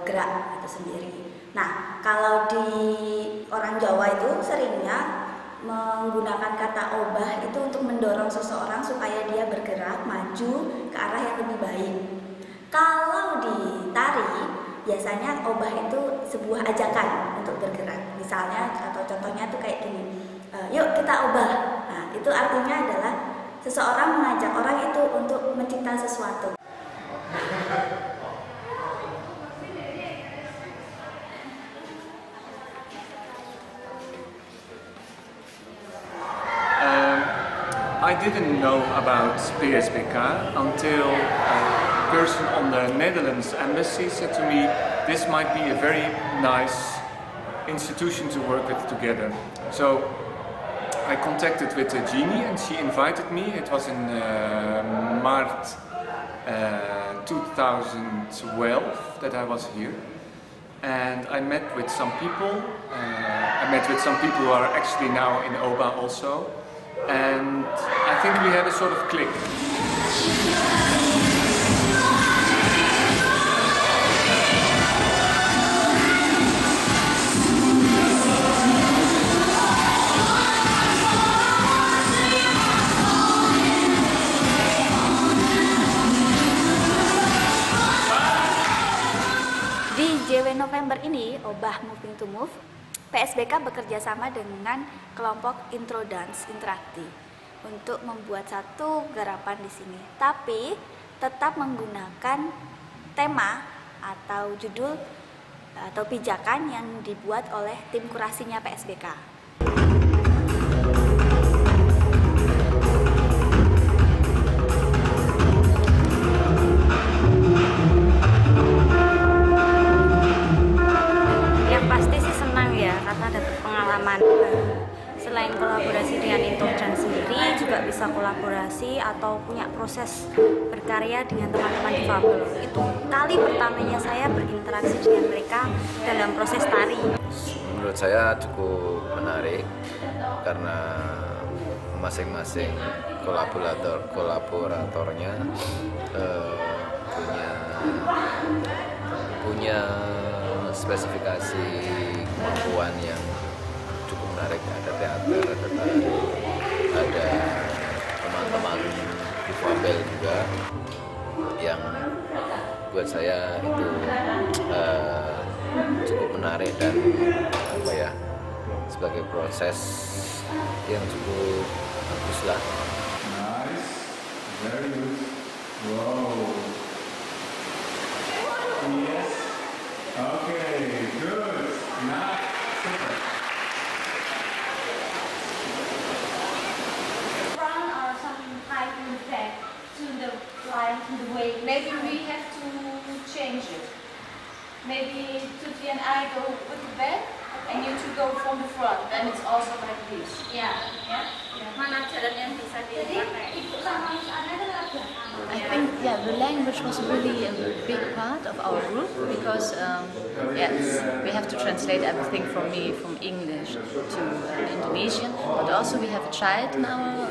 gerak itu sendiri. Nah, kalau di orang Jawa itu seringnya menggunakan kata obah itu untuk mendorong seseorang supaya dia bergerak maju ke arah yang lebih baik. Kalau di tari biasanya obah itu sebuah ajakan untuk bergerak. Misalnya atau contohnya tuh kayak gini, yuk kita obah. Nah, itu artinya adalah seseorang mengajak orang itu untuk mencipta sesuatu. I didn't know about PSBK until a person on the Netherlands embassy said to me, this might be a very nice institution to work with together. So I contacted with Jeannie and she invited me. It was in March 2012 that I was here. And I met with some people. I met with some people who are actually now in OBA also. And I think we had a sort of click. Di JW November ini, Obah Moving to Move, PSBK bekerja sama dengan kelompok Intro Dance Interakti untuk membuat satu garapan di sini, tapi tetap menggunakan tema atau judul atau pijakan yang dibuat oleh tim kurasinya PSBK. Selain kolaborasi dengan Intro Dance sendiri, juga bisa kolaborasi atau punya proses berkarya dengan teman-teman difabel. Itu kali pertamanya saya berinteraksi dengan mereka dalam proses tari. Menurut saya cukup menarik karena masing-masing kolaboratornya punya spesifikasi kemampuan yang cukup menarik. Ada teater, ada tari, ada teman-teman difabel juga yang buat saya itu cukup menarik dan sebagai proses yang cukup bagus lah. Nice, very good. Wow. Yes. Okay, good. Nice. Super. Front or some high back to the line to the way. Maybe we have to change it. Maybe Tuti and I go with the back, and you two go from the front. Then it's also like this. Ya, mana jalan yang bisa dipakai? Ibu sama anak kan ada. I think the language was really a big part of our group because we have to translate everything from English to Indonesian, but also we have a child in our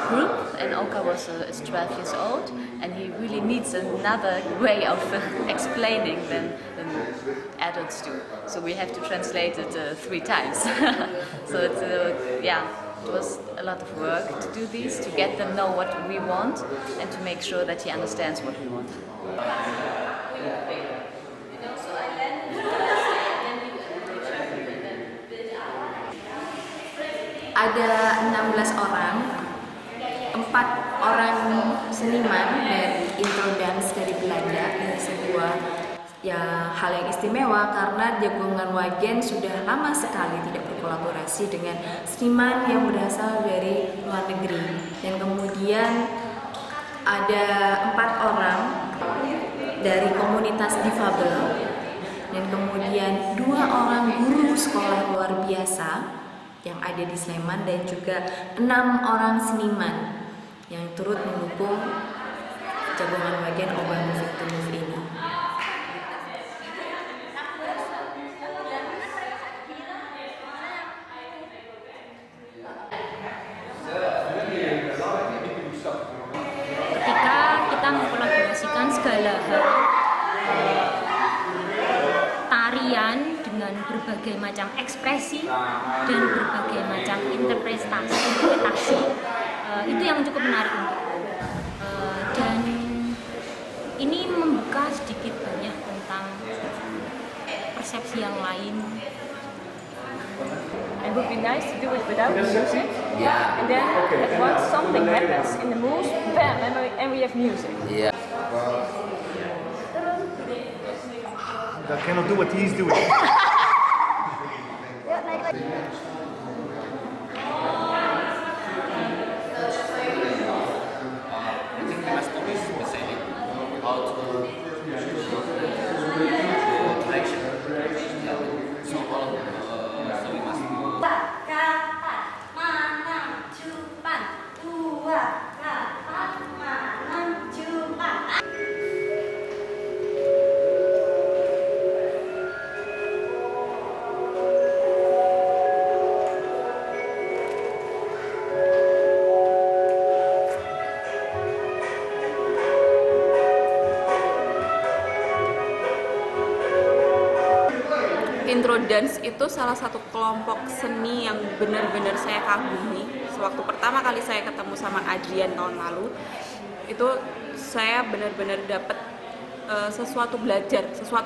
group, and Oka is 12 years old, and he really needs another way of explaining than adults do. So we have to translate it 3 times. So it's it was a lot of work to do this, to get them know what we want and to make sure that he understands what we want. Ada 16 orang, 4 orang seniman dari Intro Dance dari Belanda. Ini sebuah hal yang istimewa karena Jagongan Wagen sudah lama sekali tidak berkolaborasi dengan seniman yang berasal dari luar negeri. Dan kemudian ada 4 orang dari komunitas difabel dan kemudian 2 orang guru sekolah luar biasa yang ada di Sleman dan juga 6 orang seniman yang turut mendukung Jagongan Wagen Obah Moving to Move ini. Ketika kita mengkolaborasikan segala hal tarian dengan berbagai macam ekspresi dan berbagai macam interpretasi. Itu yang cukup menarik untukku. Dan ini membuka sedikit banyak tentang persepsi yang lain. It would be nice to do it without music. Yeah. And then at once something happens in the moves, bam, and we have music. Yeah. I cannot do what he's doing. Intro Dance itu salah satu kelompok seni yang benar-benar saya kagumi. Sewaktu pertama kali saya ketemu sama Adrian tahun lalu, itu saya benar-benar dapat sesuatu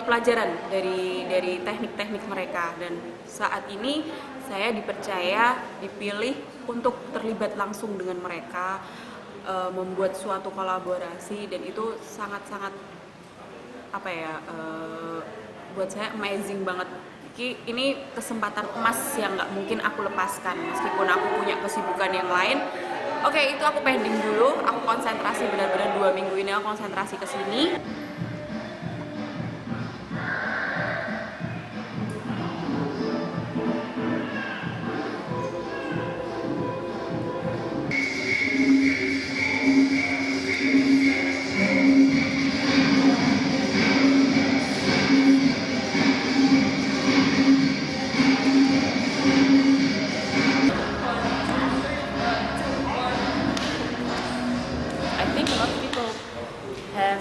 pelajaran dari teknik-teknik mereka. Dan saat ini saya dipilih untuk terlibat langsung dengan mereka, membuat suatu kolaborasi, dan itu sangat-sangat buat saya amazing banget. Ini kesempatan emas yang nggak mungkin aku lepaskan meskipun aku punya kesibukan yang lain. Oke, itu aku pending dulu, aku konsentrasi benar-benar 2 minggu ini, aku konsentrasi ke sini.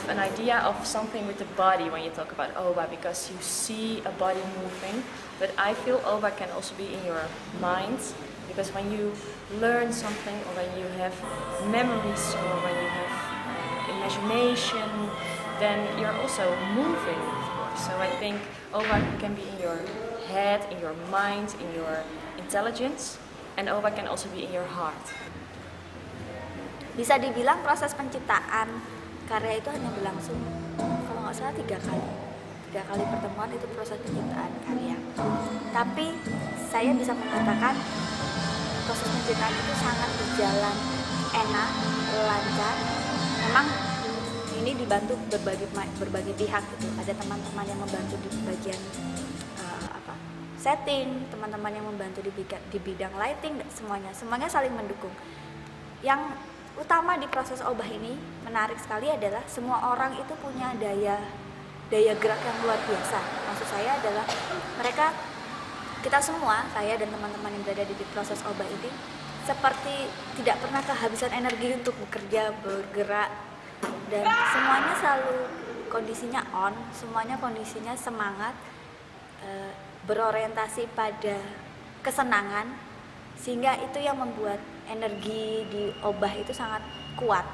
An idea of something with the body when you talk about Oba, because you see a body moving, but I feel Oba can also be in your mind, because when you learn something, or when you have memories, or when you have imagination, then you're also moving, of course. So I think Oba can be in your head, in your mind, in your intelligence, and Oba can also be in your heart. Bisa dibilang proses penciptaan karya itu hanya berlangsung, kalau nggak salah 3 kali. 3 kali pertemuan itu proses penciptaan karya. Tapi saya bisa mengatakan proses penciptaan itu sangat berjalan enak, lancar. Memang ini dibantu berbagai pihak gitu. Ada teman-teman yang membantu di bagian setting, teman-teman yang membantu di bidang lighting, semuanya saling mendukung. Yang utama di proses obah ini menarik sekali adalah semua orang itu punya daya gerak yang luar biasa. Maksud saya adalah kita semua, saya dan teman-teman yang berada di proses obah ini seperti tidak pernah kehabisan energi untuk bekerja, bergerak, dan semuanya selalu kondisinya on, semuanya kondisinya semangat, berorientasi pada kesenangan, sehingga itu yang membuat energi di obah itu sangat kuat.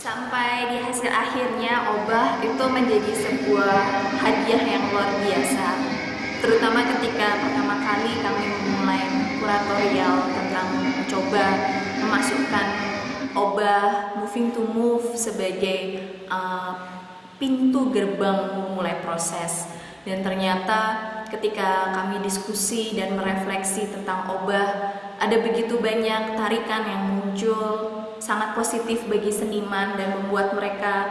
Sampai di hasil akhirnya obah itu menjadi sebuah hadiah yang luar biasa, terutama ketika pertama kali kali kami memulai kuratorial tentang mencoba memasukkan obah moving to move sebagai pintu gerbang memulai proses. Dan ternyata ketika kami diskusi dan merefleksi tentang obah, ada begitu banyak tarikan yang muncul sangat positif bagi seniman dan membuat mereka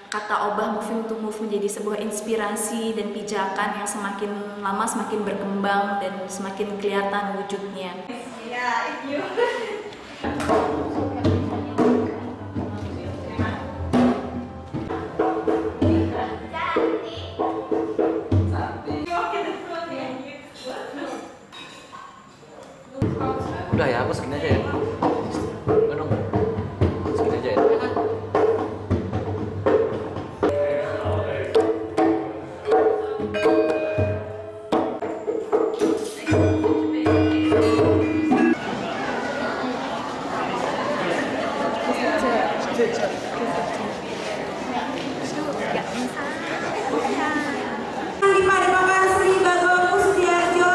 kata obah moving to move menjadi sebuah inspirasi dan pijakan yang semakin lama semakin berkembang dan semakin kelihatan wujudnya. Udah ya, aku segini aja ya. Menung. Segini aja ya. Di Padepokan Sri Bagong Kusdiarjo.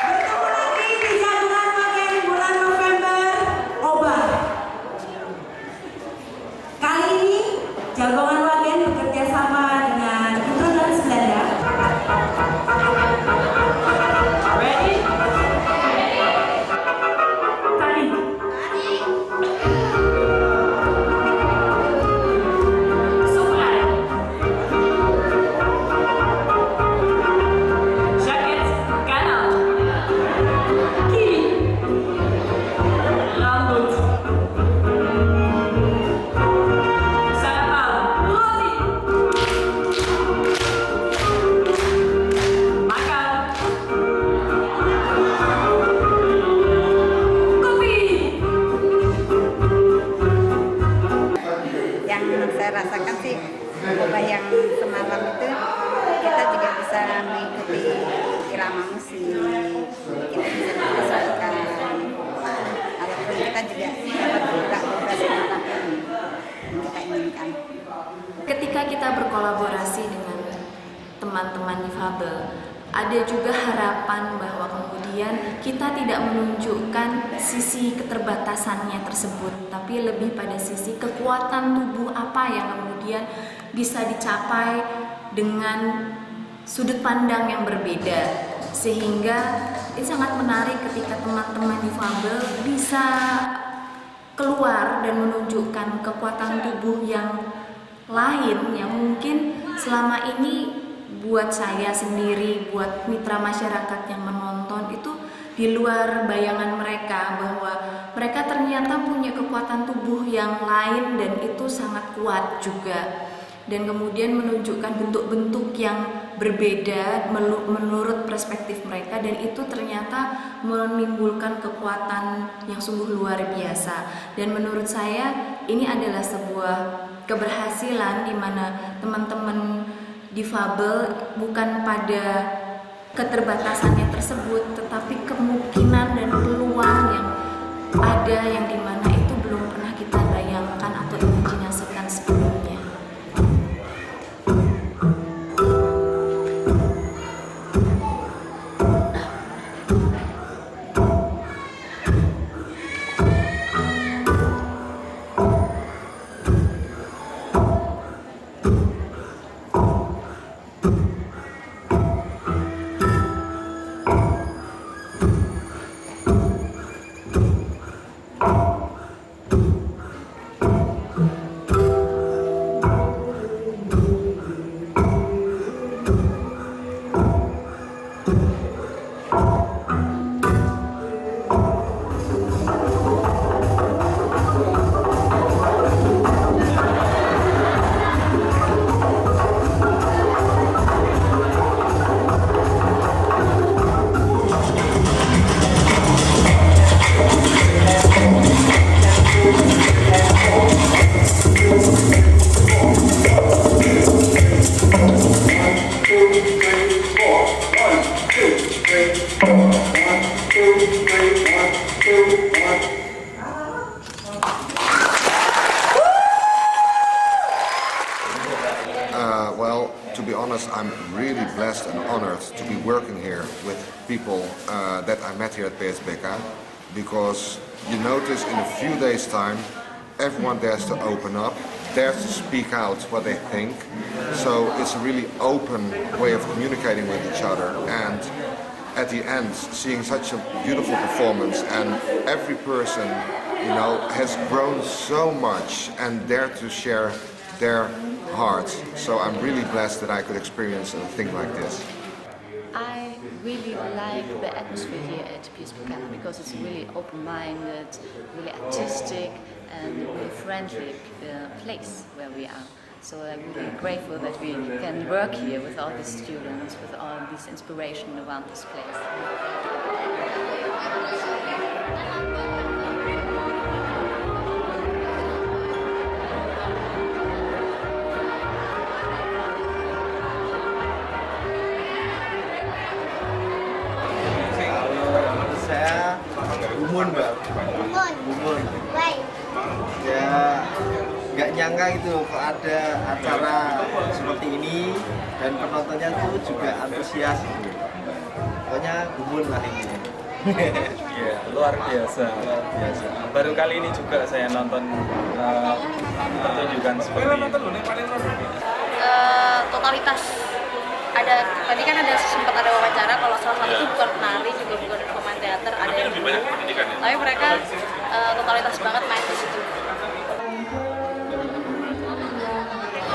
Bertemu lagi di Jagungan Wagen bulan November Obah. Kali ini Jagungan Wagen bekerja sama dengan Introdance Belanda. Ready? Tari. Yang saya rasakan sih obah yang semalam itu kita juga bisa mengikuti irama musik, kita bisa menyesuaikan, walaupun kita juga dapat bergerak bebas apapun yang kita inginkan. Ketika kita berkolaborasi dengan teman-teman difabel, ada juga harapan bahwa kemudian kita tidak menunjukkan sisi keterbatasannya tersebut, tapi lebih pada sisi kekuatan tubuh apa yang kemudian bisa dicapai dengan sudut pandang yang berbeda, sehingga ini sangat menarik ketika teman-teman difabel bisa keluar dan menunjukkan kekuatan tubuh yang lain yang mungkin selama ini buat saya sendiri, buat mitra masyarakat yang menonton itu di luar bayangan mereka, bahwa mereka ternyata punya kekuatan tubuh yang lain dan itu sangat kuat juga, dan kemudian menunjukkan bentuk-bentuk yang berbeda menurut perspektif mereka, dan itu ternyata menimbulkan kekuatan yang sungguh luar biasa. Dan menurut saya ini adalah sebuah keberhasilan di mana teman-teman difabel bukan pada keterbatasannya tersebut, tetapi kemungkinan dan peluang yang ada yang dimana itu belum pernah kita bayangkan atau imajinasikan sebelumnya. to be honest, I'm really blessed and honored to be working here with people that I met here at PSBK, because you notice in a few days' time, everyone dares to open up, dares to speak out what they think. So it's a really open way of communicating with each other, and at the end, seeing such a beautiful performance, and every person, you know, has grown so much and dared to share their hearts. So I'm really blessed that I could experience a thing like this. I really like the atmosphere here at PSBK because it's really open-minded, really artistic, and really friendly place where we are. So I'm really grateful that we can work here with all these students, with all this inspiration around this place. Saya Gumun, Mbak. Gumun. Ya, nggak nyangka gitu kok ada acara seperti ini dan penontonnya tuh juga antusias gitu. Pokoknya Gumun lah ini. Ya, luar biasa. Baru kali ini juga saya nonton pertunjukan seperti ini. Totalitas. Tadi kan sempat ada wawancara kalau salah satu itu bukan penari, juga bukan pemain teater, ada yang guru. Tapi mereka totalitas banget main di situ.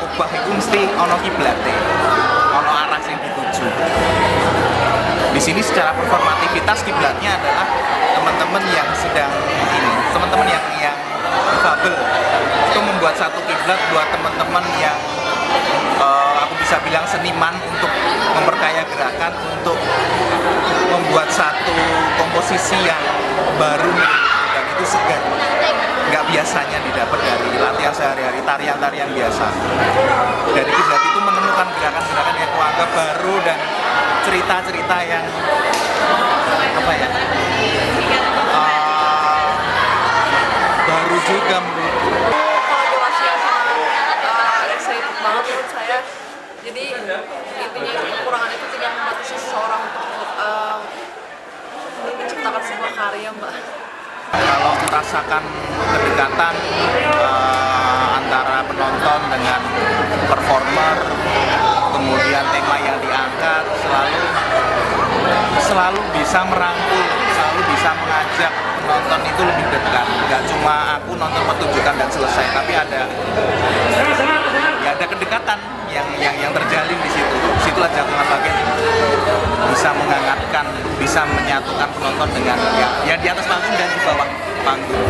Obah itu mesti ono kiblate, ono arah yang dituju. Di sini secara performativitas kiblatnya adalah teman-teman yang sedang teman-teman yang difabel. Itu membuat satu kiblat buat teman-teman yang aku bisa bilang seniman untuk memperkaya gerakan, untuk membuat satu komposisi yang baru dan itu segar. Nggak biasanya didapat dari latihan sehari-hari, tarian-tarian biasa. Dari kiblat itu menemukan gerakan-gerakan yang kuanggap baru dan cerita-cerita yang baru juga menurutku. Kalau durasi yang excited banget menurut saya. Jadi intinya kekurangan itu tidak membatasi seseorang untuk menciptakan sebuah karya, Mbak. Kalau merasakan kedekatan antara penonton dengan performer, kemudian tema yang diangkat selalu bisa merangkul, selalu bisa mengajak penonton itu lebih dekat. Nggak cuma aku nonton pertunjukan dan selesai, tapi ada kedekatan yang terjalin di situ. Situlah Jagungan Bagian bisa menghangatkan, bisa menyatukan penonton dengan yang di atas panggung dan di bawah panggung.